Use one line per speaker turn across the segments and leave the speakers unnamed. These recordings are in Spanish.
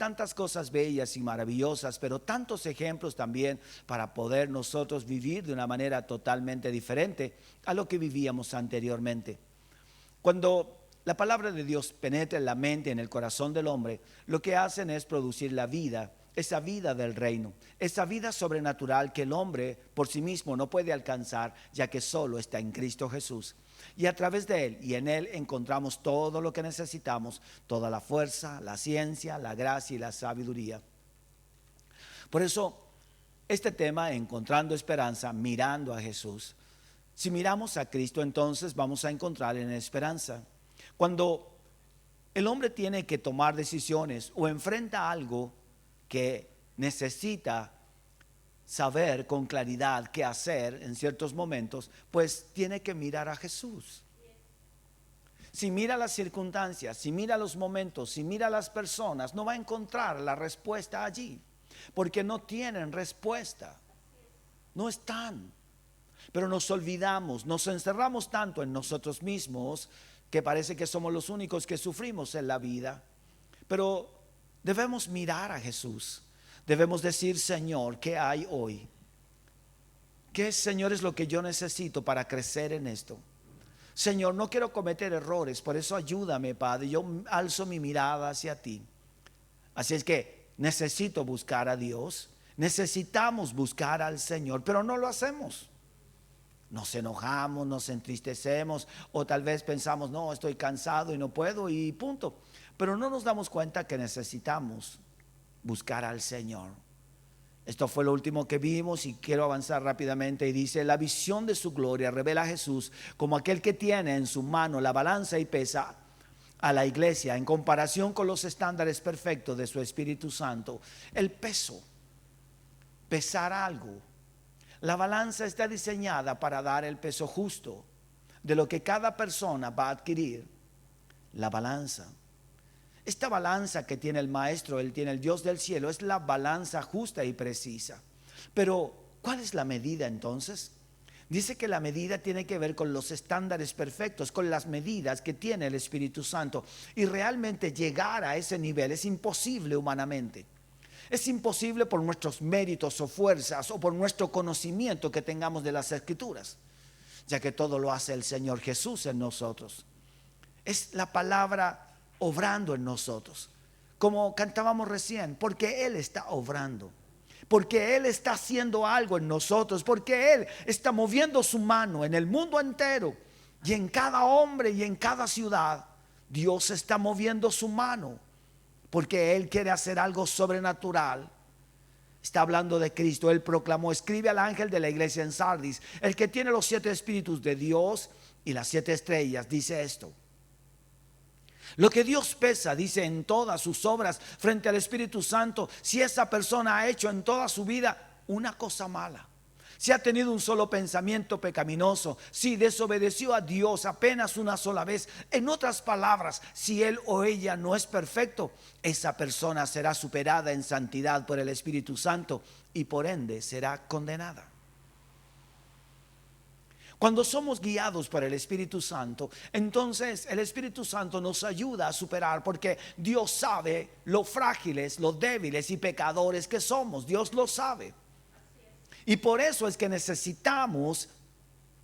tantas cosas bellas y maravillosas, pero tantos ejemplos también para poder nosotros vivir de una manera totalmente diferente a lo que vivíamos anteriormente. Cuando la palabra de Dios penetra en la mente, en el corazón del hombre, lo que hacen es producir la vida, esa vida del reino, esa vida sobrenatural que el hombre por sí mismo no puede alcanzar, ya que solo está en Cristo Jesús. Y a través de Él y en Él encontramos todo lo que necesitamos, toda la fuerza, la ciencia, la gracia y la sabiduría. Por eso, este tema, encontrando esperanza, mirando a Jesús. Si miramos a Cristo, entonces vamos a encontrar en esperanza. Cuando el hombre tiene que tomar decisiones o enfrenta algo que necesita saber con claridad qué hacer en ciertos momentos, pues tiene que mirar a Jesús. Si mira las circunstancias, si mira los momentos, si mira las personas, no va a encontrar la respuesta allí, porque no tienen respuesta, no están. Pero nos olvidamos, nos encerramos tanto en nosotros mismos que parece que somos los únicos que sufrimos en la vida. Pero debemos mirar a Jesús. Debemos decir: Señor, ¿qué hay hoy? ¿Qué, Señor, es lo que yo necesito para crecer en esto? Señor, no quiero cometer errores, por eso ayúdame, Padre. Yo alzo mi mirada hacia ti. Así es que necesito buscar a Dios. Necesitamos buscar al Señor, pero no lo hacemos. Nos enojamos, nos entristecemos o tal vez pensamos: no, estoy cansado y no puedo y punto. Pero no nos damos cuenta que necesitamos buscar al Señor. Esto fue lo último que vimos y quiero avanzar rápidamente. Y dice: la visión de su gloria revela a Jesús como aquel que tiene en su mano la balanza y pesa a la iglesia en comparación con los estándares perfectos de su Espíritu Santo. El peso, pesar algo. La balanza está diseñada para dar el peso justo de lo que cada persona va a adquirir. La balanza. Esta balanza que tiene el Maestro, él tiene el Dios del cielo, es la balanza justa y precisa. Pero, ¿cuál es la medida entonces? Dice que la medida tiene que ver con los estándares perfectos, con las medidas que tiene el Espíritu Santo. Y realmente llegar a ese nivel es imposible humanamente. Es imposible por nuestros méritos o fuerzas o por nuestro conocimiento que tengamos de las Escrituras, ya que todo lo hace el Señor Jesús en nosotros. Es la palabra obrando en nosotros, como cantábamos recién, porque Él está obrando, porque Él está haciendo algo en nosotros, porque Él está moviendo su mano en el mundo entero y en cada hombre y en cada ciudad. Dios está moviendo su mano porque Él quiere hacer algo sobrenatural. Está hablando de Cristo. Él proclamó: escribe al ángel de la iglesia en Sardis, el que tiene los 7 espíritus de Dios y las 7 estrellas, dice esto: lo que Dios pesa, dice, en todas sus obras frente al Espíritu Santo, si esa persona ha hecho en toda su vida una cosa mala, si ha tenido un solo pensamiento pecaminoso, si desobedeció a Dios apenas una sola vez. En otras palabras, si él o ella no es perfecto, esa persona será superada en santidad por el Espíritu Santo y por ende será condenada. Cuando somos guiados por el Espíritu Santo, entonces el Espíritu Santo nos ayuda a superar, porque Dios sabe lo frágiles, lo débiles y pecadores que somos. Dios lo sabe. Y por eso es que necesitamos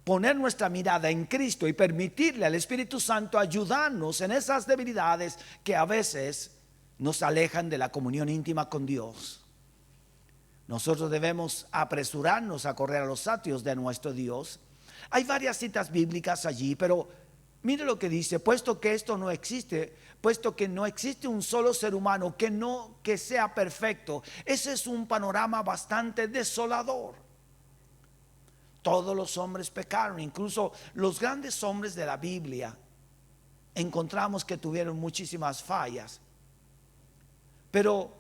poner nuestra mirada en Cristo y permitirle al Espíritu Santo ayudarnos en esas debilidades que a veces nos alejan de la comunión íntima con Dios. Nosotros debemos apresurarnos a correr a los atrios de nuestro Dios. Hay varias citas bíblicas allí, pero mire lo que dice: puesto que esto no existe, puesto que no existe un solo ser humano que sea perfecto. Ese es un panorama bastante desolador. Todos los hombres pecaron, incluso los grandes hombres de la Biblia encontramos que tuvieron muchísimas fallas. Pero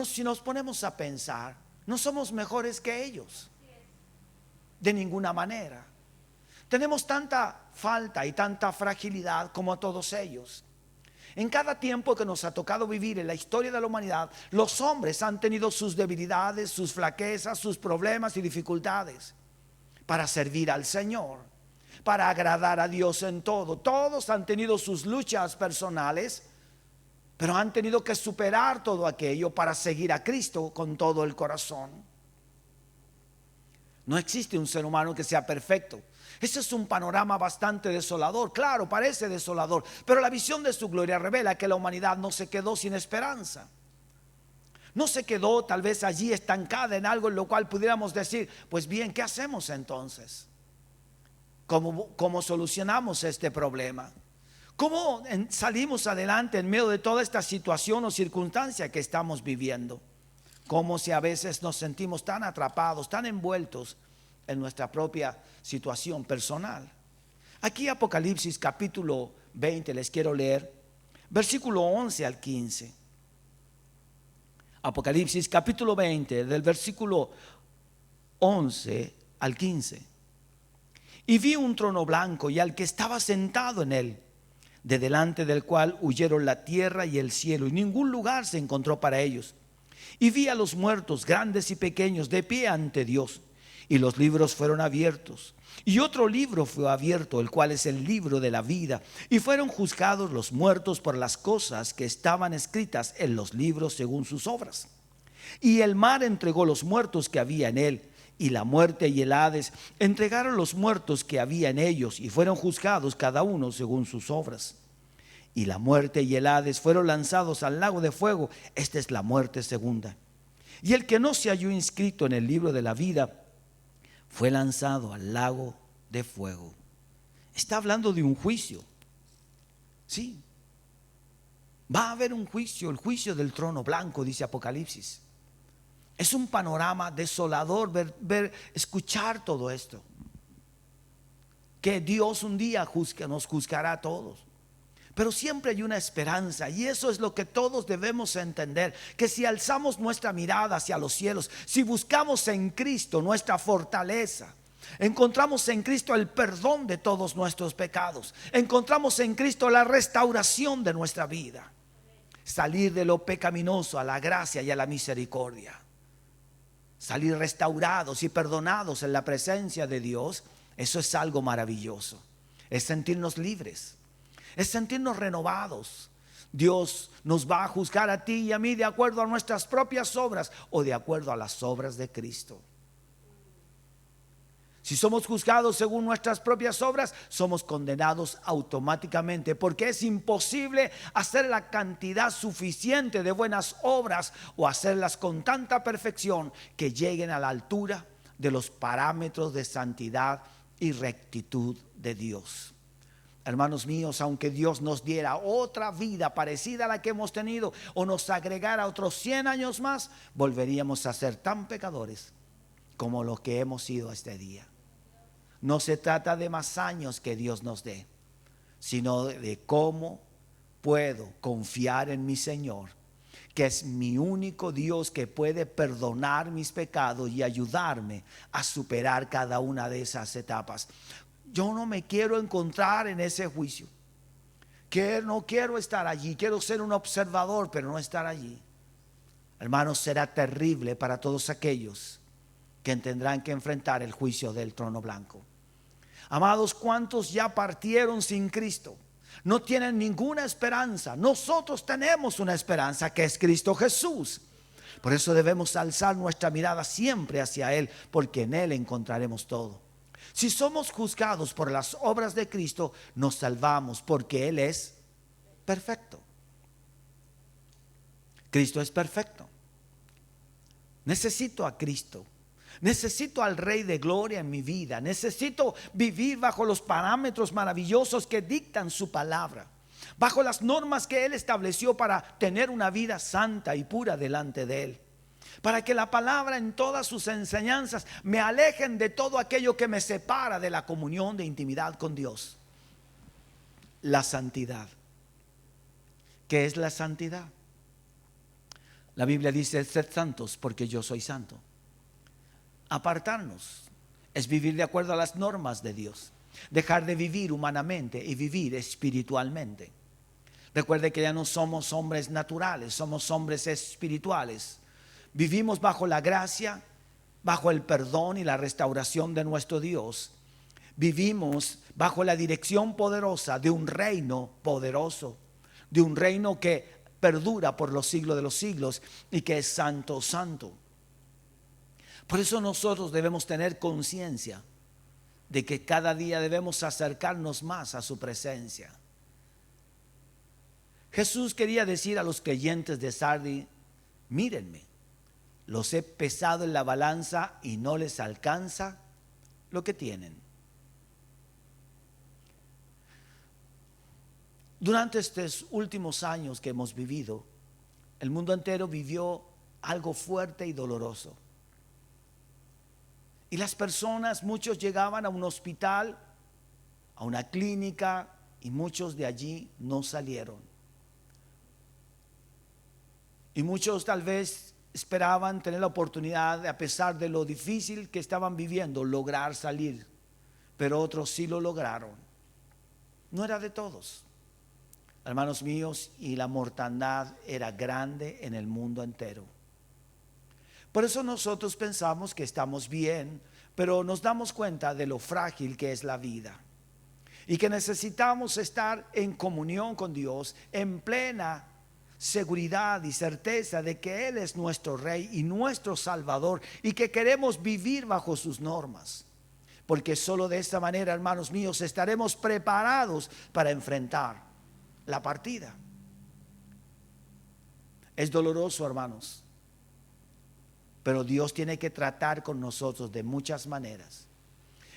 si nos ponemos a pensar, no somos mejores que ellos. De ninguna manera. Tenemos tanta falta y tanta fragilidad como a todos ellos. En cada tiempo que nos ha tocado vivir en la historia de la humanidad, los hombres han tenido sus debilidades, sus flaquezas, sus problemas y dificultades para servir al Señor, para agradar a Dios en todo. Todos han tenido sus luchas personales, pero han tenido que superar todo aquello para seguir a Cristo con todo el corazón. No existe un ser humano que sea perfecto. Ese es un panorama bastante desolador. Claro, parece desolador, pero la visión de su gloria revela que la humanidad no se quedó sin esperanza. No se quedó tal vez allí estancada en algo en lo cual pudiéramos decir, pues bien, ¿qué hacemos entonces? ¿Cómo solucionamos este problema? ¿Cómo salimos adelante en medio de toda esta situación o circunstancia que estamos viviendo? ¿Cómo si a veces nos sentimos tan atrapados, tan envueltos en nuestra propia situación personal? Aquí Apocalipsis capítulo 20 les quiero leer, versículo 11 al 15. Apocalipsis capítulo 20 del versículo 11 al 15. Y vi un trono blanco y al que estaba sentado en él, de delante del cual huyeron la tierra y el cielo, y ningún lugar se encontró para ellos. Y vi a los muertos, grandes y pequeños, de pie ante Dios, y los libros fueron abiertos. Y otro libro fue abierto, el cual es el libro de la vida, y fueron juzgados los muertos por las cosas que estaban escritas en los libros según sus obras. Y el mar entregó los muertos que había en él, y la muerte y el Hades entregaron los muertos que había en ellos, y fueron juzgados cada uno según sus obras. Y la muerte y el Hades fueron lanzados al lago de fuego. Esta es la muerte segunda. Y el que no se halló inscrito en el libro de la vida fue lanzado al lago de fuego. Está hablando de un juicio. Sí. Va a haber un juicio, el juicio del trono blanco, dice Apocalipsis. Es un panorama desolador escuchar todo esto. Que Dios un día nos juzgará a todos. Pero siempre hay una esperanza, y eso es lo que todos debemos entender, que si alzamos nuestra mirada hacia los cielos, si buscamos en Cristo nuestra fortaleza, encontramos en Cristo el perdón de todos nuestros pecados, encontramos en Cristo la restauración de nuestra vida, salir de lo pecaminoso a la gracia y a la misericordia, salir restaurados y perdonados en la presencia de Dios. Eso es algo maravilloso, es sentirnos libres, es sentirnos renovados. Dios nos va a juzgar a ti y a mí de acuerdo a nuestras propias obras o de acuerdo a las obras de Cristo. Si somos juzgados según nuestras propias obras, somos condenados automáticamente, porque es imposible hacer la cantidad suficiente de buenas obras o hacerlas con tanta perfección que lleguen a la altura de los parámetros de santidad y rectitud de Dios. Hermanos míos, aunque Dios nos diera otra vida parecida a la que hemos tenido o nos agregara otros 100 años más, volveríamos a ser tan pecadores como los que hemos sido este día. No se trata de más años que Dios nos dé, sino de cómo puedo confiar en mi Señor, que es mi único Dios que puede perdonar mis pecados y ayudarme a superar cada una de esas etapas. Yo no me quiero encontrar en ese juicio, que no quiero estar allí, quiero ser un observador, pero no estar allí. Hermanos, será terrible para todos aquellos que tendrán que enfrentar el juicio del trono blanco. Amados, ¿cuántos ya partieron sin Cristo? No tienen ninguna esperanza. Nosotros tenemos una esperanza, que es Cristo Jesús. Por eso debemos alzar nuestra mirada siempre hacia Él, porque en Él encontraremos todo. Si somos juzgados por las obras de Cristo, nos salvamos porque Él es perfecto. Cristo es perfecto. Necesito a Cristo. Necesito al Rey de Gloria en mi vida. Necesito vivir bajo los parámetros maravillosos que dictan su palabra, bajo las normas que Él estableció para tener una vida santa y pura delante de Él, para que la palabra en todas sus enseñanzas me alejen de todo aquello que me separa de la comunión de intimidad con Dios. La santidad. ¿Qué es la santidad? La Biblia dice: sed santos porque yo soy santo. Apartarnos es vivir de acuerdo a las normas de Dios, dejar de vivir humanamente y vivir espiritualmente. Recuerde que ya no somos hombres naturales, somos hombres espirituales. Vivimos bajo la gracia, bajo el perdón y la restauración de nuestro Dios. Vivimos bajo la dirección poderosa de un reino poderoso, de un reino que perdura por los siglos de los siglos y que es santo, santo. Por eso nosotros debemos tener conciencia de que cada día debemos acercarnos más a su presencia. Jesús quería decir a los creyentes de Sardis: mírenme, los he pesado en la balanza y no les alcanza lo que tienen. Durante estos últimos años que hemos vivido, el mundo entero vivió algo fuerte y doloroso. Y las personas, muchos llegaban a un hospital, a una clínica, y muchos de allí no salieron. Y muchos tal vez esperaban tener la oportunidad, a pesar de lo difícil que estaban viviendo, lograr salir. Pero otros sí lo lograron. No era de todos, hermanos míos, y la mortandad era grande en el mundo entero. Por eso nosotros pensamos que estamos bien, pero nos damos cuenta de lo frágil que es la vida y que necesitamos estar en comunión con Dios, en plena seguridad y certeza de que Él es nuestro Rey y nuestro Salvador, y que queremos vivir bajo sus normas, porque solo de esta manera, hermanos míos, estaremos preparados para enfrentar la partida. Es doloroso, hermanos, pero Dios tiene que tratar con nosotros de muchas maneras.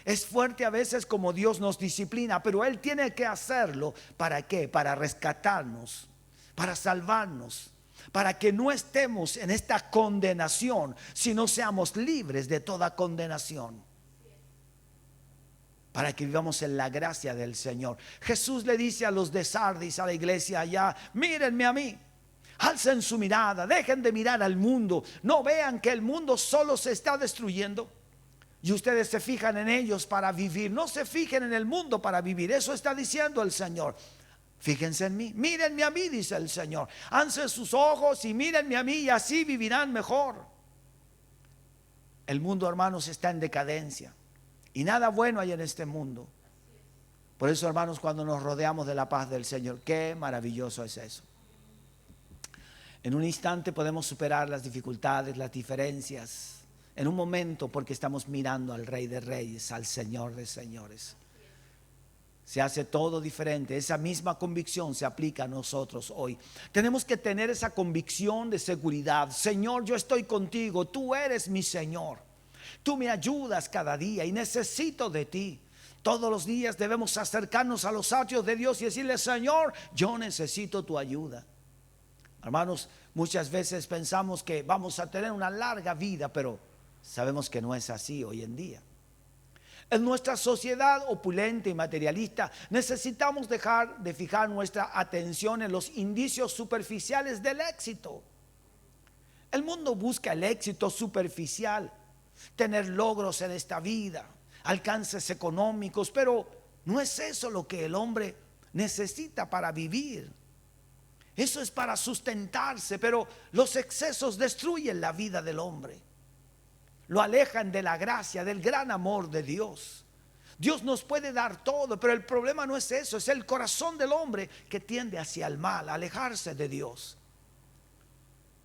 Es fuerte a veces como Dios nos disciplina, pero Él tiene que hacerlo. ¿Para qué? Para rescatarnos, para salvarnos, para que no estemos en esta condenación, sino seamos libres de toda condenación, para que vivamos en la gracia del Señor. Jesús le dice a los de Sardis, a la iglesia allá: mírenme a mí. Alcen su mirada, dejen de mirar al mundo. No vean que el mundo solo se está destruyendo y ustedes se fijan en ellos para vivir. No se fijen en el mundo para vivir. Eso está diciendo el Señor. Fíjense en mí, mírenme a mí, dice el Señor. Alcen sus ojos y mírenme a mí, y así vivirán mejor. El mundo, hermanos, está en decadencia y nada bueno hay en este mundo. Por eso, hermanos, cuando nos rodeamos de la paz del Señor, qué maravilloso es eso. En un instante podemos superar las dificultades, las diferencias, en un momento, porque estamos mirando al Rey de Reyes, al Señor de Señores. Se hace todo diferente. Esa misma convicción se aplica a nosotros hoy. Tenemos que tener esa convicción de seguridad. Señor, yo estoy contigo, tú eres mi Señor. Tú me ayudas cada día y necesito de ti. Todos los días debemos acercarnos a los atrios de Dios y decirle: Señor, yo necesito tu ayuda. Hermanos, muchas veces pensamos que vamos a tener una larga vida, pero sabemos que no es así hoy en día. En nuestra sociedad opulenta y materialista necesitamos dejar de fijar nuestra atención en los indicios superficiales del éxito. El mundo busca el éxito superficial, tener logros en esta vida, alcances económicos, pero no es eso lo que el hombre necesita para vivir. Eso es para sustentarse, pero los excesos destruyen la vida del hombre. Lo alejan de la gracia, del gran amor de Dios. Dios nos puede dar todo, pero el problema no es eso, es el corazón del hombre que tiende hacia el mal, a alejarse de Dios.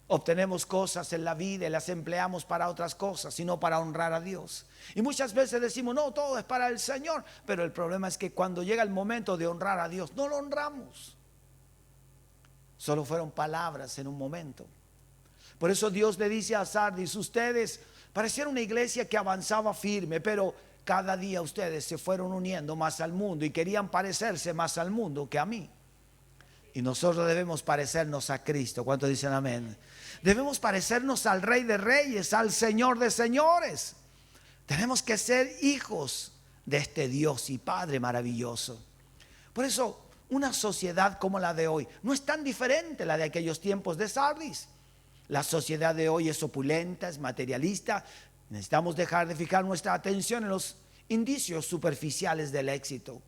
Obtenemos cosas en la vida y las empleamos para otras cosas, sino para honrar a Dios. Y muchas veces decimos: no, todo es para el Señor, pero el problema es que cuando llega el momento de honrar a Dios, no lo honramos. Solo fueron palabras en un momento. Por eso Dios le dice a Sardis: ustedes parecieron una iglesia que avanzaba firme, pero cada día ustedes se fueron uniendo más al mundo y querían parecerse más al mundo que a mí. Y nosotros debemos parecernos a Cristo. ¿Cuántos dicen amén? Debemos parecernos al Rey de Reyes, al Señor de Señores. Tenemos que ser hijos de este Dios y Padre maravilloso. Por eso, una sociedad como la de hoy no es tan diferente a la de aquellos tiempos de Sardis. La sociedad de hoy es opulenta, es materialista. Necesitamos dejar de fijar nuestra atención en los indicios superficiales del éxito.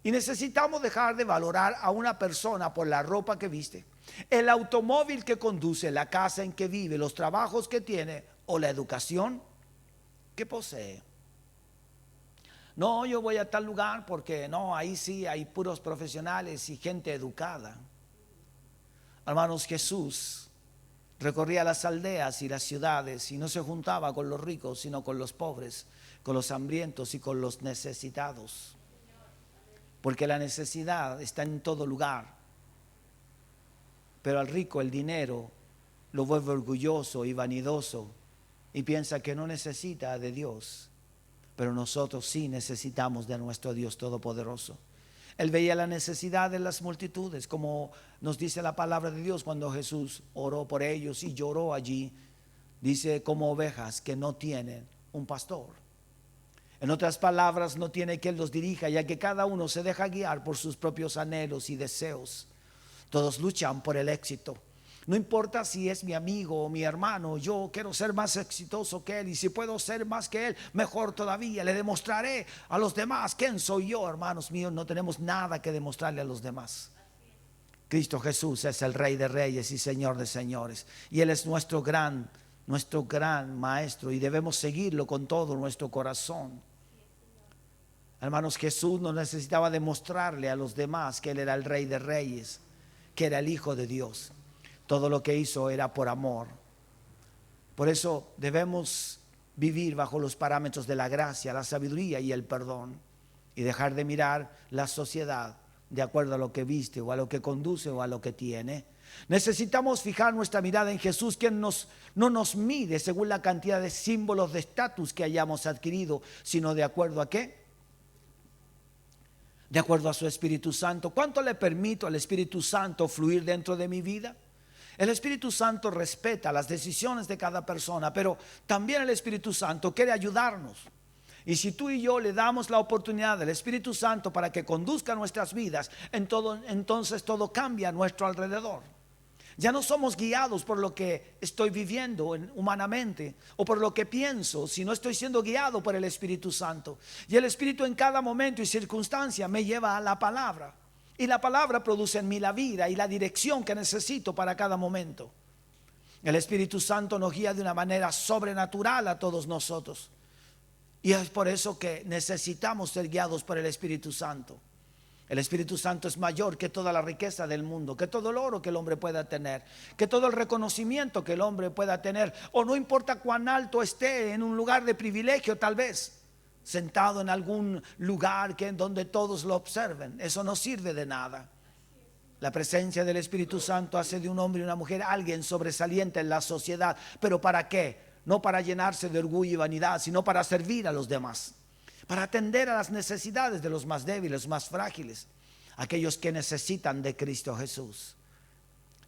Y necesitamos dejar de valorar a una persona por la ropa que viste, el automóvil que conduce, la casa en que vive, los trabajos que tiene o la educación que posee. No, yo voy a tal lugar porque no, ahí sí hay puros profesionales y gente educada. Hermanos, Jesús recorría las aldeas y las ciudades y no se juntaba con los ricos, sino con los pobres, con los hambrientos y con los necesitados. Porque la necesidad está en todo lugar. Pero al rico el dinero lo vuelve orgulloso y vanidoso y piensa que no necesita de Dios. Pero nosotros sí necesitamos de nuestro Dios Todopoderoso. Él veía la necesidad de las multitudes, como nos dice la palabra de Dios cuando Jesús oró por ellos y lloró allí. Dice, como ovejas que no tienen un pastor. En otras palabras, no tiene que Él los dirija, ya que cada uno se deja guiar por sus propios anhelos y deseos. Todos luchan por el éxito. No importa si es mi amigo o mi hermano, yo quiero ser más exitoso que él, y si puedo ser más que él, mejor todavía. Le demostraré a los demás quién soy yo. Hermanos míos, no tenemos nada que demostrarle a los demás. Cristo Jesús es el Rey de Reyes y Señor de Señores, y Él es nuestro gran Maestro, y debemos seguirlo con todo nuestro corazón. Hermanos, Jesús no necesitaba demostrarle a los demás que Él era el Rey de Reyes, que era el Hijo de Dios. Todo lo que hizo era por amor. Por eso debemos vivir bajo los parámetros de la gracia, la sabiduría y el perdón, y dejar de mirar la sociedad de acuerdo a lo que viste o a lo que conduce o a lo que tiene. Necesitamos fijar nuestra mirada en Jesús, quien no nos mide según la cantidad de símbolos de estatus que hayamos adquirido, sino de acuerdo a ¿qué? De acuerdo a su Espíritu Santo. ¿Cuánto le permito al Espíritu Santo fluir dentro de mi vida? El Espíritu Santo respeta las decisiones de cada persona, pero también el Espíritu Santo quiere ayudarnos. Y si tú y yo le damos la oportunidad del Espíritu Santo para que conduzca nuestras vidas, entonces todo cambia a nuestro alrededor. Ya no somos guiados por lo que estoy viviendo humanamente o por lo que pienso, sino estoy siendo guiado por el Espíritu Santo. Y el Espíritu en cada momento y circunstancia me lleva a la palabra. Y la palabra produce en mí la vida y la dirección que necesito para cada momento. El Espíritu Santo nos guía de una manera sobrenatural a todos nosotros. Y es por eso que necesitamos ser guiados por el Espíritu Santo. El Espíritu Santo es mayor que toda la riqueza del mundo, que todo el oro que el hombre pueda tener, que todo el reconocimiento que el hombre pueda tener, o no importa cuán alto esté en un lugar de privilegio, tal vez sentado en algún lugar donde todos lo observen. Eso no sirve de nada. La presencia del Espíritu Santo hace de un hombre y una mujer alguien sobresaliente en la sociedad. ¿Pero para qué? No para llenarse de orgullo y vanidad, sino para servir a los demás, para atender a las necesidades de los más débiles, más frágiles, aquellos que necesitan de Cristo Jesús.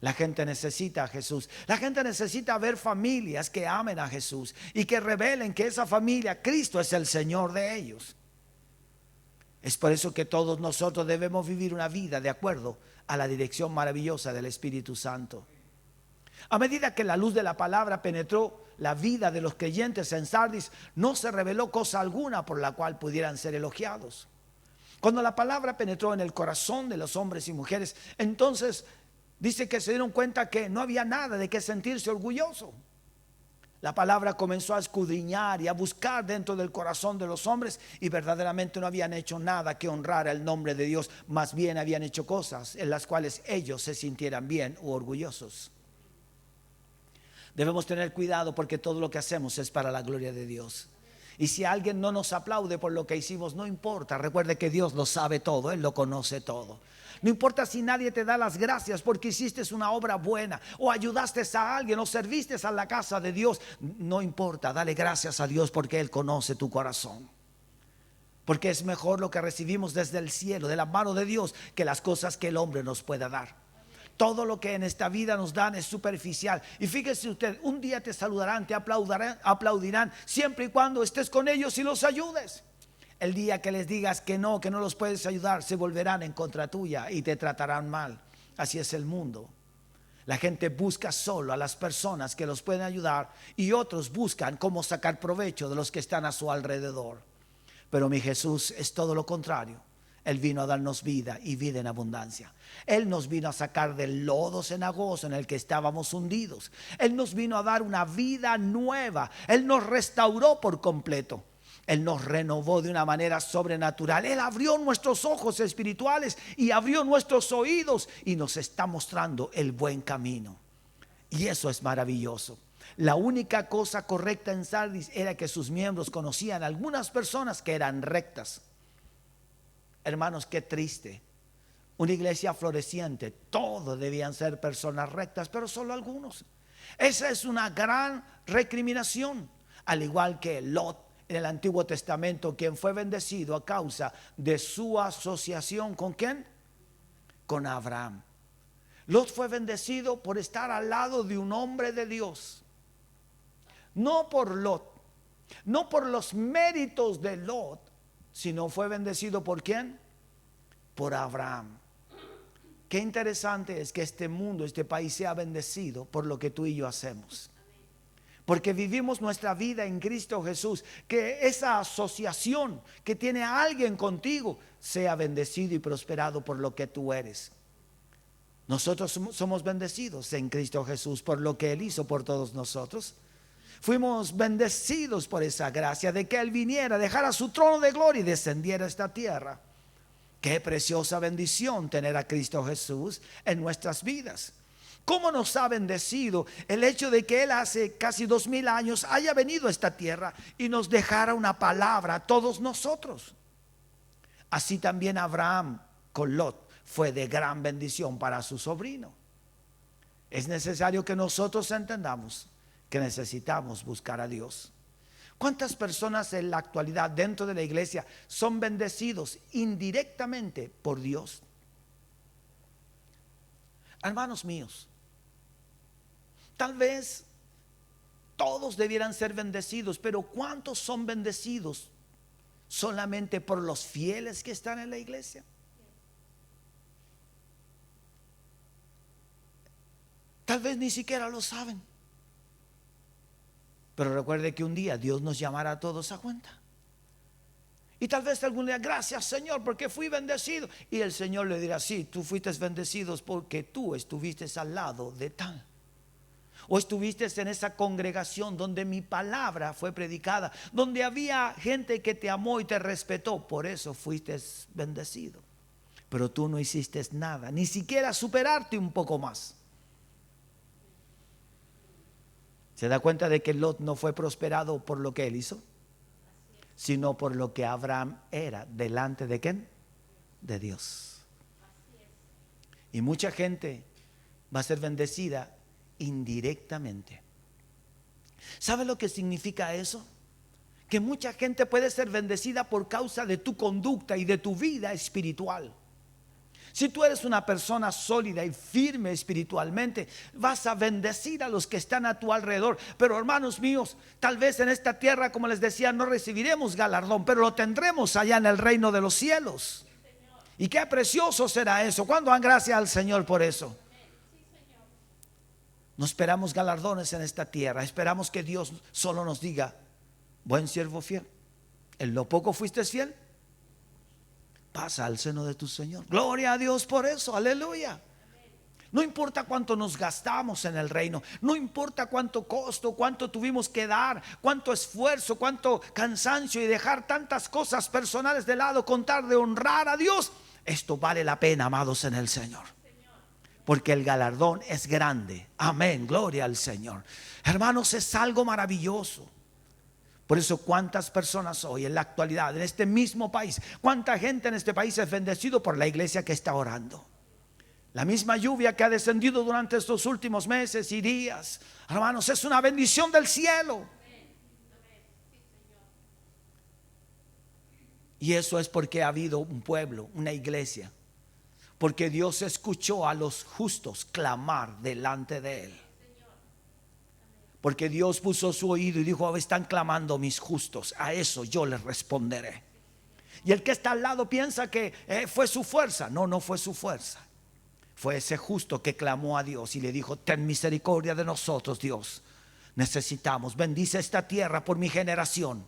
La gente necesita a Jesús. La gente necesita ver familias que amen a Jesús y que revelen que esa familia, Cristo es el Señor de ellos. Es por eso que todos nosotros debemos vivir una vida de acuerdo a la dirección maravillosa del Espíritu Santo. A medida que la luz de la palabra penetró la vida de los creyentes en Sardis, no se reveló cosa alguna por la cual pudieran ser elogiados. Cuando la palabra penetró en el corazón de los hombres y mujeres, entonces dice que se dieron cuenta que no había nada de qué sentirse orgulloso. La palabra comenzó a escudriñar y a buscar dentro del corazón de los hombres, y verdaderamente no habían hecho nada que honrar el nombre de Dios. Más bien habían hecho cosas en las cuales ellos se sintieran bien u orgullosos. Debemos tener cuidado porque todo lo que hacemos es para la gloria de Dios. Y si alguien no nos aplaude por lo que hicimos, no importa. Recuerde que Dios lo sabe todo, Él lo conoce todo. No importa si nadie te da las gracias porque hiciste una obra buena, o ayudaste a alguien, o serviste a la casa de Dios. No importa, dale gracias a Dios porque Él conoce tu corazón. Porque es mejor lo que recibimos desde el cielo, de la mano de Dios, que las cosas que el hombre nos pueda dar. Todo lo que en esta vida nos dan es superficial. Y fíjese usted, un día te saludarán, te aplaudirán, siempre y cuando estés con ellos y los ayudes. El día que les digas que no los puedes ayudar, se volverán en contra tuya y te tratarán mal. Así es el mundo. La gente busca solo a las personas que los pueden ayudar, y otros buscan cómo sacar provecho de los que están a su alrededor. Pero mi Jesús es todo lo contrario. Él vino a darnos vida y vida en abundancia. Él nos vino a sacar del lodo cenagoso en el que estábamos hundidos. Él nos vino a dar una vida nueva. Él nos restauró por completo. Él nos renovó de una manera sobrenatural. Él abrió nuestros ojos espirituales y abrió nuestros oídos y nos está mostrando el buen camino. Y eso es maravilloso. La única cosa correcta en Sardis era que sus miembros conocían a algunas personas que eran rectas. Hermanos, qué triste. Una iglesia floreciente, todos debían ser personas rectas, pero solo algunos. Esa es una gran recriminación, al igual que Lot en el Antiguo Testamento, quien fue bendecido a causa de su asociación ¿con quién? Con Abraham. Lot fue bendecido por estar al lado de un hombre de Dios. No por Lot, no por los méritos de Lot, sino fue bendecido ¿por quién? Por Abraham. Qué interesante es que este mundo, este país sea bendecido por lo que tú y yo hacemos. Porque vivimos nuestra vida en Cristo Jesús. Que esa asociación que tiene a alguien contigo sea bendecido y prosperado por lo que tú eres. Nosotros somos bendecidos en Cristo Jesús por lo que Él hizo por todos nosotros. Fuimos bendecidos por esa gracia de que Él viniera, dejara su trono de gloria y descendiera a esta tierra. Qué preciosa bendición tener a Cristo Jesús en nuestras vidas. ¿Cómo nos ha bendecido el hecho de que Él hace casi 2000 años haya venido a esta tierra y nos dejara una palabra a todos nosotros? Así también Abraham con Lot fue de gran bendición para su sobrino. Es necesario que nosotros entendamos que necesitamos buscar a Dios. ¿Cuántas personas en la actualidad dentro de la iglesia son bendecidos indirectamente por Dios? Hermanos míos, tal vez todos debieran ser bendecidos, pero ¿cuántos son bendecidos solamente por los fieles que están en la iglesia? Tal vez ni siquiera lo saben. Pero recuerde que un día Dios nos llamará a todos a cuenta. Y tal vez algún día, gracias Señor porque fui bendecido. Y el Señor le dirá, sí, tú fuiste bendecido porque tú estuviste al lado de tal. O estuviste en esa congregación donde mi palabra fue predicada, donde había gente que te amó y te respetó. Por eso fuiste bendecido. Pero tú no hiciste nada, ni siquiera superarte un poco más. ¿Se da cuenta de que Lot no fue prosperado por lo que él hizo? Sino por lo que Abraham era delante de ¿quién? De Dios. Y mucha gente va a ser bendecida indirectamente. ¿Sabe lo que significa eso? Que mucha gente puede ser bendecida por causa de tu conducta y de tu vida espiritual. Si tú eres una persona sólida y firme espiritualmente, vas a bendecir a los que están a tu alrededor. Pero hermanos míos, tal vez en esta tierra, como les decía, no recibiremos galardón, pero lo tendremos allá en el reino de los cielos. Y qué precioso será eso. ¿Cuándo dan gracias al Señor por eso? No esperamos galardones en esta tierra. Esperamos que Dios solo nos diga, buen siervo fiel, en lo poco fuiste fiel, pasa al seno de tu Señor. Gloria a Dios por eso, aleluya. No importa cuánto nos gastamos en el reino, no importa cuánto costo, cuánto tuvimos que dar, cuánto esfuerzo, cuánto cansancio y dejar tantas cosas personales de lado con tal de honrar a Dios. Esto vale la pena, amados en el Señor, porque el galardón es grande. Amén, gloria al Señor. Hermanos, es algo maravilloso. Por eso cuántas personas hoy en la actualidad en este mismo país, cuánta gente en este país es bendecido por la iglesia que está orando. La misma lluvia que ha descendido durante estos últimos meses y días, hermanos, es una bendición del cielo. Y eso es porque ha habido un pueblo, una iglesia, porque Dios escuchó a los justos clamar delante de Él. Porque Dios puso su oído y dijo, están clamando mis justos, a eso yo les responderé. Y el que está al lado piensa que fue su fuerza. No, no fue su fuerza. Fue ese justo que clamó a Dios y le dijo, ten misericordia de nosotros, Dios. Necesitamos, bendice esta tierra por mi generación.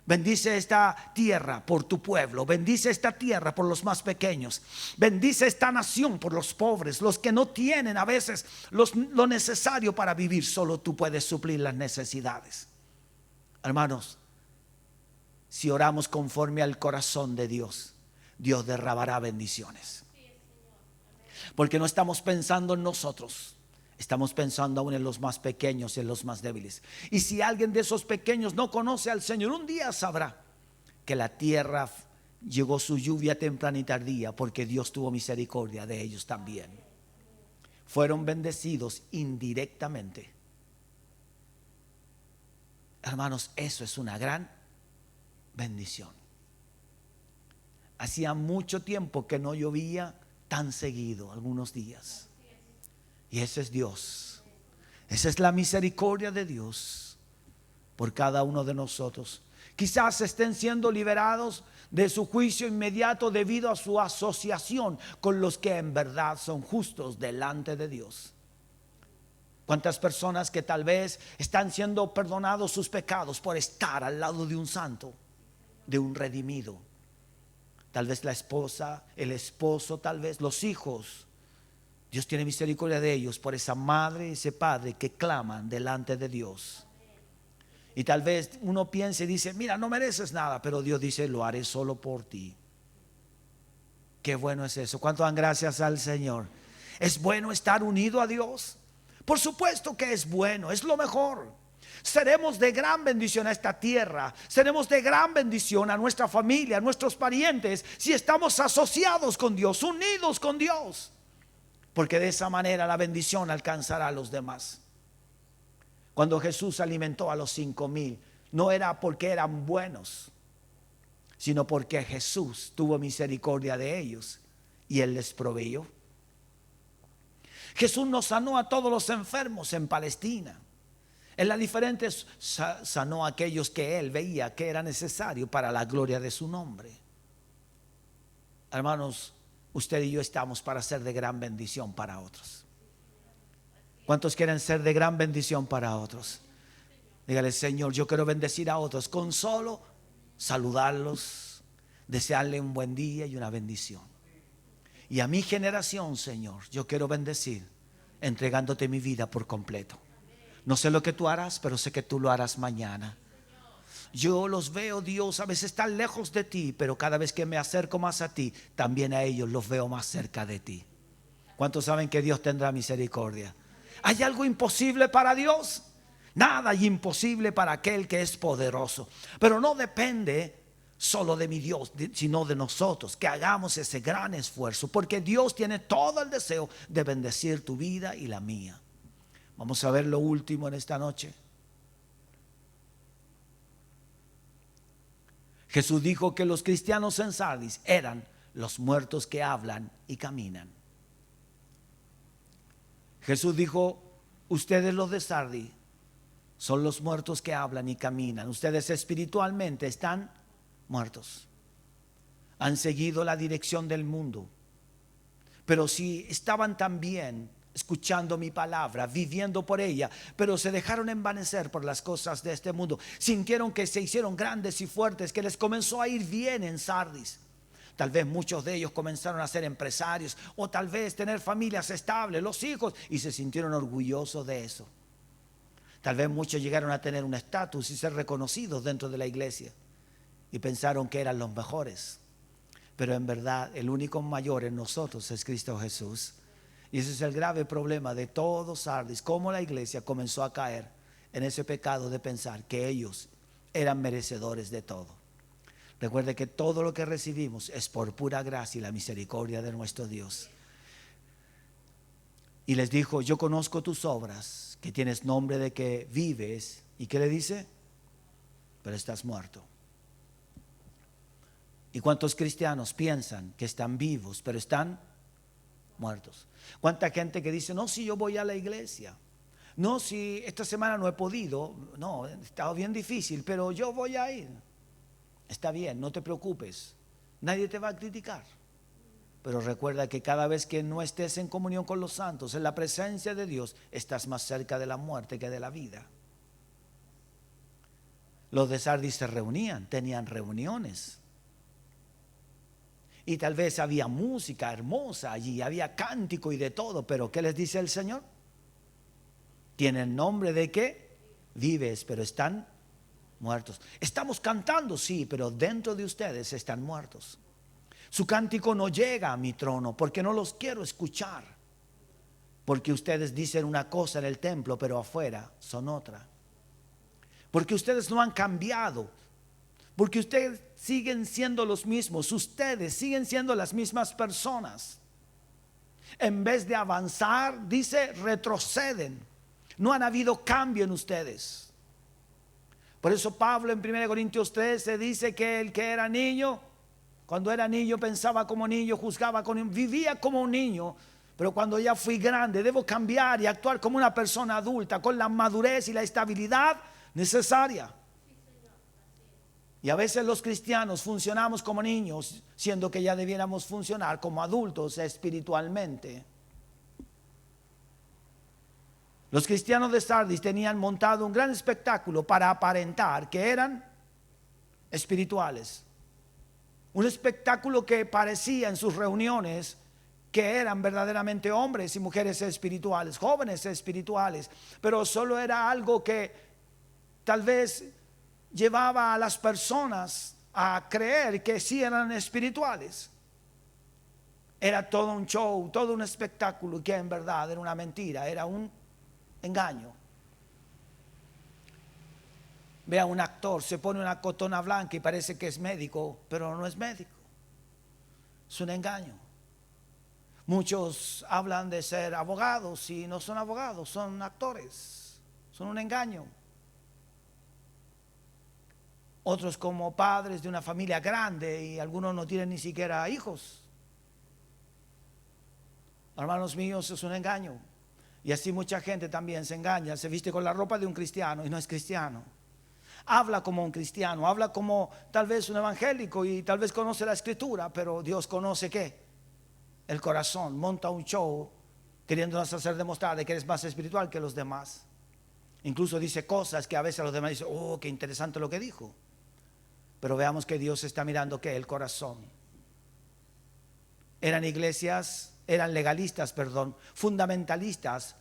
Bendice esta tierra por tu pueblo. Bendice esta tierra por los más pequeños. Bendice esta nación por los pobres, los que no tienen a veces lo necesario para vivir. Solo tú puedes suplir las necesidades. Hermanos, si oramos conforme al corazón de Dios, Dios derramará bendiciones. Porque no estamos pensando en nosotros, estamos pensando aún en los más pequeños y en los más débiles. Y si alguien de esos pequeños no conoce al Señor, un día sabrá que la tierra llegó su lluvia temprana y tardía, porque Dios tuvo misericordia de ellos también. Fueron bendecidos indirectamente. Hermanos, eso es una gran bendición. Hacía mucho tiempo que no llovía tan seguido, algunos días. Y ese es Dios. Esa es la misericordia de Dios por cada uno de nosotros. Quizás estén siendo liberados de su juicio inmediato debido a su asociación con los que en verdad son justos delante de Dios. ¿Cuántas personas que tal vez están siendo perdonados sus pecados por estar al lado de un santo, de un redimido? Tal vez la esposa, el esposo, tal vez los hijos. Dios tiene misericordia de ellos por esa madre y ese padre que claman delante de Dios. Y tal vez uno piense y dice, mira, no mereces nada, pero Dios dice, lo haré solo por ti. Qué bueno es eso. ¿Cuánto dan gracias al Señor? ¿Es bueno estar unido a Dios? Por supuesto que es bueno, es lo mejor. Seremos de gran bendición a esta tierra, seremos de gran bendición a nuestra familia, a nuestros parientes, si estamos asociados con Dios, unidos con Dios, porque de esa manera la bendición alcanzará a los demás. Cuando Jesús alimentó a los 5,000, no era porque eran buenos, sino porque Jesús tuvo misericordia de ellos y Él les proveyó. Jesús nos sanó a todos los enfermos en Palestina. En las diferentes sanó a aquellos que Él veía que era necesario para la gloria de su nombre. Hermanos, usted y yo estamos para ser de gran bendición para otros. ¿Cuántos quieren ser de gran bendición para otros? Dígale, Señor, yo quiero bendecir a otros con solo saludarlos, desearle un buen día y una bendición. Y a mi generación, Señor, yo quiero bendecir entregándote mi vida por completo. No sé lo que tú harás, pero sé que tú lo harás mañana. Yo los veo, Dios, a veces están lejos de ti, pero cada vez que me acerco más a ti, también a ellos los veo más cerca de ti. ¿Cuántos saben que Dios tendrá misericordia? ¿Hay algo imposible para Dios? Nada hay imposible para aquel que es poderoso. Pero no depende solo de mi Dios, sino de nosotros, que hagamos ese gran esfuerzo, porque Dios tiene todo el deseo de bendecir tu vida y la mía. Vamos a ver lo último en esta noche. Jesús dijo que los cristianos en Sardis eran los muertos que hablan y caminan. Jesús dijo, ustedes los de Sardis son los muertos que hablan y caminan. Ustedes espiritualmente están muertos. Han seguido la dirección del mundo. Pero si estaban también escuchando mi palabra, viviendo por ella, pero se dejaron envanecer por las cosas de este mundo, sintieron que se hicieron grandes y fuertes, que les comenzó a ir bien en Sardis. Tal vez muchos de ellos comenzaron a ser empresarios, o tal vez tener familias estables, los hijos, y se sintieron orgullosos de eso. Tal vez muchos llegaron a tener un estatus y ser reconocidos dentro de la iglesia, y pensaron que eran los mejores. Pero en verdad el único mayor en nosotros es Cristo Jesús. Y ese es el grave problema de todos Sardis, cómo la iglesia comenzó a caer en ese pecado de pensar que ellos eran merecedores de todo. Recuerde que todo lo que recibimos es por pura gracia y la misericordia de nuestro Dios. Y les dijo, yo conozco tus obras, que tienes nombre de que vives. ¿Y qué le dice? Pero estás muerto. ¿Y cuántos cristianos piensan que están vivos, pero están muertos? ¿Cuánta gente que dice, no, si yo voy a la iglesia, no, si esta semana no he podido, no, está bien difícil, pero yo voy a ir? Está bien, no te preocupes, nadie te va a criticar. Pero recuerda que cada vez que no estés en comunión con los santos, en la presencia de Dios, estás más cerca de la muerte que de la vida. Los de Sardis se reunían, tenían reuniones. Y tal vez había música hermosa allí, había cántico y de todo, pero ¿qué les dice el Señor? Tienen nombre de que vives, pero están muertos. Estamos cantando, sí, pero dentro de ustedes están muertos. Su cántico no llega a mi trono porque no los quiero escuchar. Porque ustedes dicen una cosa en el templo, pero afuera son otra. Porque ustedes no han cambiado. Porque ustedes siguen siendo los mismos. Ustedes siguen siendo las mismas personas. En vez de avanzar, dice, retroceden. No han habido cambio en ustedes. Por eso Pablo en 1 Corintios 13 dice que el que era niño, cuando era niño pensaba como niño, juzgaba como niño, vivía como un niño. Pero cuando ya fui grande, debo cambiar y actuar como una persona adulta, con la madurez y la estabilidad necesaria. Y a veces los cristianos funcionamos como niños, siendo que ya debiéramos funcionar como adultos espiritualmente. Los cristianos de Sardis tenían montado un gran espectáculo para aparentar que eran espirituales. Un espectáculo que parecía en sus reuniones que eran verdaderamente hombres y mujeres espirituales, jóvenes espirituales, pero solo era algo que tal vez llevaba a las personas a creer que sí eran espirituales. Era todo un show, todo un espectáculo que en verdad era una mentira, era un engaño. Vea, un actor se pone una cotona blanca y parece que es médico, pero no es médico. Es un engaño. Muchos hablan de ser abogados y no son abogados, son actores. Son un engaño. Otros como padres de una familia grande y algunos no tienen ni siquiera hijos. Hermanos míos, es un engaño. Y así mucha gente también se engaña, se viste con la ropa de un cristiano y no es cristiano. Habla como un cristiano, habla como tal vez un evangélico y tal vez conoce la escritura, pero Dios conoce ¿qué? El corazón. Monta un show queriéndonos hacer demostrar de que eres más espiritual que los demás. Incluso dice cosas que a veces los demás dicen, oh, qué interesante lo que dijo. Pero veamos que Dios está mirando ¿qué? El corazón. Eran legalistas, fundamentalistas,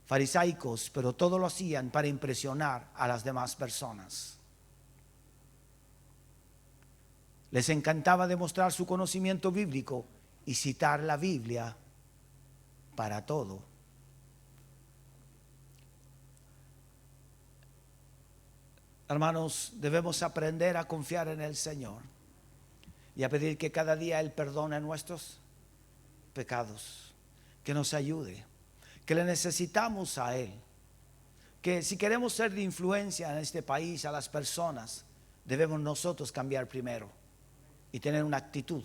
farisaicos, pero todo lo hacían para impresionar a las demás personas. Les encantaba demostrar su conocimiento bíblico y citar la Biblia para todo. Hermanos, debemos aprender a confiar en el Señor y a pedir que cada día Él perdone nuestros pecados, que nos ayude, que le necesitamos a Él, que si queremos ser de influencia en este país a las personas, debemos nosotros cambiar primero y tener una actitud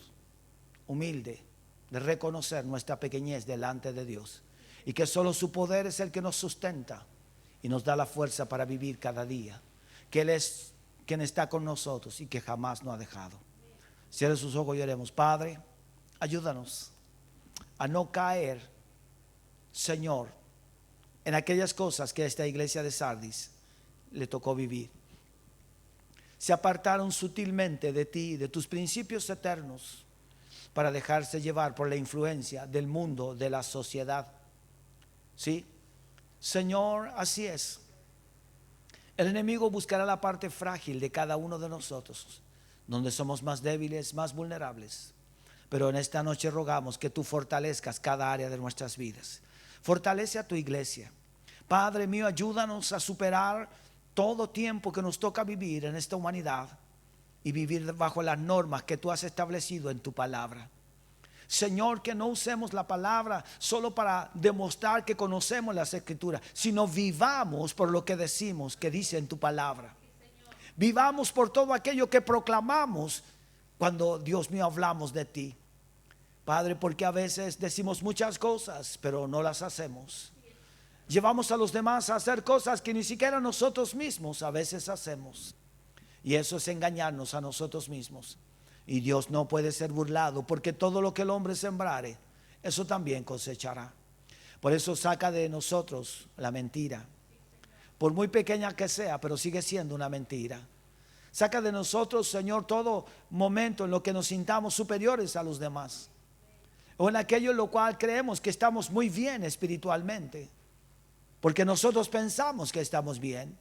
humilde de reconocer nuestra pequeñez delante de Dios y que solo su poder es el que nos sustenta y nos da la fuerza para vivir cada día, que Él es quien está con nosotros y que jamás nos ha dejado. Cierre sus ojos y oremos. Padre, ayúdanos a no caer, Señor, en aquellas cosas que a esta iglesia de Sardis le tocó vivir. Se apartaron sutilmente de ti, de tus principios eternos, para dejarse llevar por la influencia del mundo, de la sociedad. ¿Sí? Señor, así es. El enemigo buscará la parte frágil de cada uno de nosotros, donde somos más débiles, más vulnerables. Pero en esta noche rogamos que tú fortalezcas cada área de nuestras vidas. Fortalece a tu iglesia. Padre mío, ayúdanos a superar todo tiempo que nos toca vivir en esta humanidad y vivir bajo las normas que tú has establecido en tu palabra. Señor, que no usemos la palabra solo para demostrar que conocemos las escrituras, sino vivamos por lo que decimos que dice en tu palabra. Vivamos por todo aquello que proclamamos cuando, Dios mío, hablamos de ti. Padre, porque a veces decimos muchas cosas, pero no las hacemos. Llevamos a los demás a hacer cosas que ni siquiera nosotros mismos a veces hacemos. Y eso es engañarnos a nosotros mismos. Y Dios no puede ser burlado, porque todo lo que el hombre sembrare, eso también cosechará. Por eso saca de nosotros la mentira, por muy pequeña que sea, pero sigue siendo una mentira. Saca de nosotros, Señor, todo momento en lo que nos sintamos superiores a los demás, o en aquello en lo cual creemos que estamos muy bien espiritualmente, porque nosotros pensamos que estamos bien.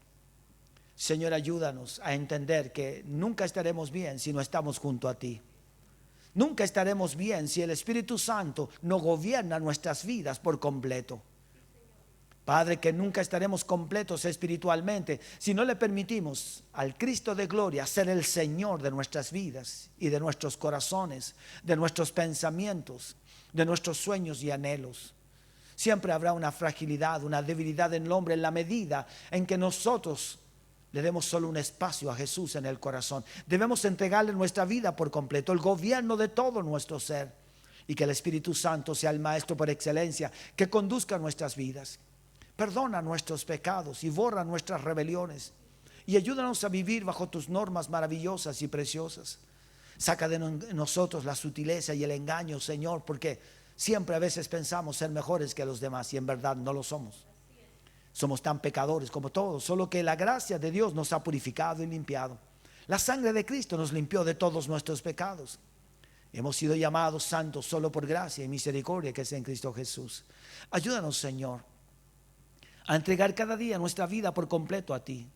Señor, ayúdanos a entender que nunca estaremos bien si no estamos junto a ti. Nunca estaremos bien si el Espíritu Santo no gobierna nuestras vidas por completo. Padre, que nunca estaremos completos espiritualmente si no le permitimos al Cristo de gloria ser el Señor de nuestras vidas y de nuestros corazones, de nuestros pensamientos, de nuestros sueños y anhelos. Siempre habrá una fragilidad, una debilidad en el hombre en la medida en que nosotros le demos solo un espacio a Jesús en el corazón. Debemos entregarle nuestra vida por completo, el gobierno de todo nuestro ser, y que el Espíritu Santo sea el Maestro por excelencia que conduzca nuestras vidas. Perdona nuestros pecados y borra nuestras rebeliones y ayúdanos a vivir bajo tus normas maravillosas y preciosas. Saca de nosotros la sutileza y el engaño, Señor, porque siempre a veces pensamos ser mejores que los demás y en verdad no lo somos. Somos tan pecadores como todos, solo que la gracia de Dios nos ha purificado y limpiado. La sangre de Cristo nos limpió de todos nuestros pecados. Hemos sido llamados santos solo por gracia y misericordia que es en Cristo Jesús. Ayúdanos, Señor, a entregar cada día nuestra vida por completo a ti,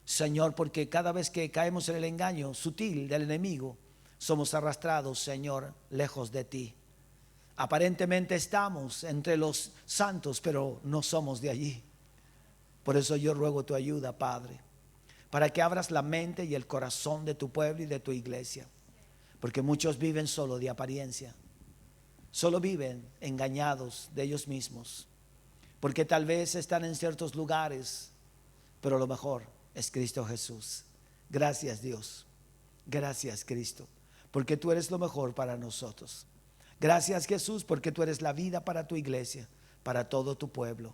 Señor, porque cada vez que caemos en el engaño sutil del enemigo, somos arrastrados, Señor, lejos de ti. Aparentemente estamos entre los santos, pero no somos de allí. Por eso yo ruego tu ayuda, Padre, para que abras la mente y el corazón de tu pueblo y de tu iglesia, porque muchos viven solo de apariencia, solo viven engañados de ellos mismos, porque tal vez están en ciertos lugares, pero lo mejor es Cristo Jesús. Gracias, Dios. Gracias, Cristo, porque tú eres lo mejor para nosotros. Gracias, Jesús, porque tú eres la vida para tu iglesia, para todo tu pueblo.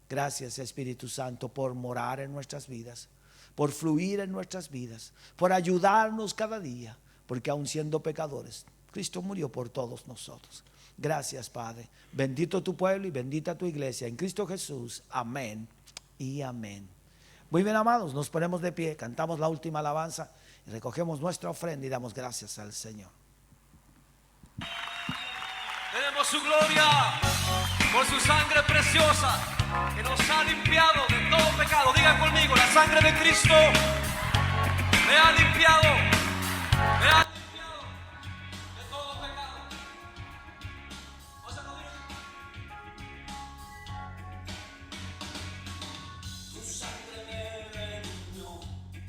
Gracias, Espíritu Santo, por morar en nuestras vidas, por fluir en nuestras vidas, por ayudarnos cada día, porque aun siendo pecadores, Cristo murió por todos nosotros. Gracias, Padre. Bendito tu pueblo y bendita tu iglesia en Cristo Jesús. Amén y amén. Muy bien, amados, nos ponemos de pie, cantamos la última alabanza y recogemos nuestra ofrenda y damos gracias al Señor.
Tenemos su gloria por su sangre preciosa que nos ha limpiado de todo pecado. Digan conmigo, la sangre de Cristo me ha limpiado, me ha limpiado de todo pecado. Vamos a aplaudir. Tu sangre me redimió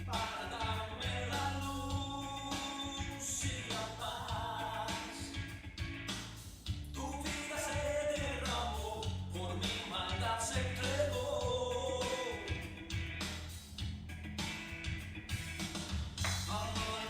para darme la luz y la paz. Tu vida se derramó, por mi maldad se entregó. Amor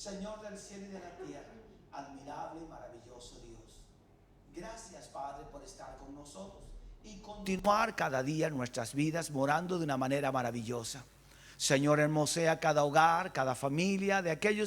Señor del cielo y de la tierra, admirable y maravilloso Dios. Gracias, Padre, por estar con nosotros y continuar cada día en nuestras vidas morando de una manera maravillosa. Señor, hermosea cada hogar, cada familia, de aquellos